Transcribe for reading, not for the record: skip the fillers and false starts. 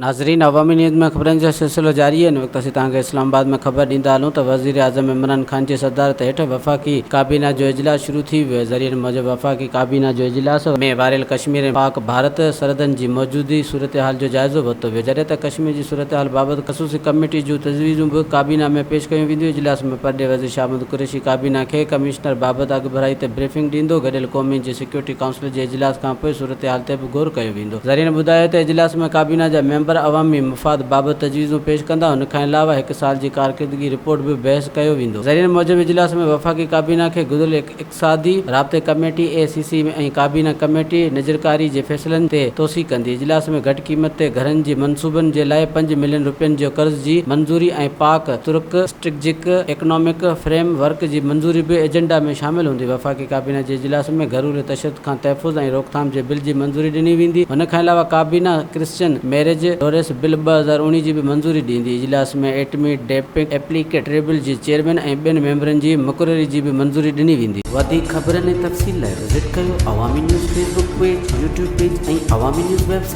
नाज़रीन, अवामी न्यूज़ में ख़बरनि जो सिलसिलो जारी है। वक्त असीं तव्हांखे इस्लामाबाद में ख़बर ॾींदा हलूं त वज़ीर आज़म इमरान ख़ान जी सदारत हेठि वफ़ाक़ी काबीना जो इजलास शुरू थी वियो आहे। ज़रियनि मूजिबि वफ़ाक़ी काबीना जो इजलास में वारियल कश्मीर ऐं पाक भारत सरहदनि जी मौजूदी सूरत हाल जो जाइज़ो वरितो वियो, जॾहिं त कश्मीर जी सूरत हाल बाबति ख़सूसी कमेटी जूं तजवीज़ूं बि काबीना में पेश कयूं वेंदियूं। इजलास में परॾे वज़ीर शाह महमूद कुरैशी काबीना खे कमिश्नर बाबति अॻुभराई ते ब्रीफिंग ॾींदो। गॾियल क़ौमी जी सिक्योरिटी काउंसिल जे इजलास खां पोइ सूरत हाल ते बि ग़ौर कयो वेंदो। ज़रियनि ॿुधायो त इजलास में काबीना जा मेंबर अवामी मुफ़ाद बाबति तजवीज़ूं पेश कंदा। हुन खां अलावा हिकु साल जी कारकर्दगी रिपोर्ट बि बहस कयो वेंदो। ज़रियनि मूजिबि इजलास में वफ़ाक़ी काबीना खे गुज़िरियल इक़्तिसादी राब्ते कमेटी ACC ऐं काबीना कमेटी निजरकारी जे फ़ैसिलनि ते तौसीक़ कंदी। इजलास में घटि क़ीमत ते घरनि जी मनसूबनि जे लाइ 5 मिलियन रुपयनि जो कर्ज़ जी मंज़ूरी ऐं पाक तुर्क स्ट्रेटजिक इकनॉमिक फ्रेम वर्क जी मंज़ूरी बि एजेंडा में शामिल हूंदी। वफ़ाक़ी काबीना जे इजलास में घरूलू तशदुद खां तहफ़ुज़ ऐं रोकथाम जे बिल जी मंज़ूरी ॾिनी वेंदी। हुन खां अलावा काबीना क्रिश्चियन मैरिज डोरेस बिल 2019 जी बि मंज़ूरी ॾींदी। इजलास में एटमी डेपिंग एप्लीकेट ट्रिब्यूनल जी चेयरमैन ऐं ॿिनि मेंबरनि जी मुक़ररी जी बि मंज़ूरी ॾिनी वेंदी। वधीक ख़बरनि ऐं तफ़सील लाइ विज़िट कयो अवामी news Facebook page, YouTube page ऐं अवामी न्यूज़ वेबसाइट।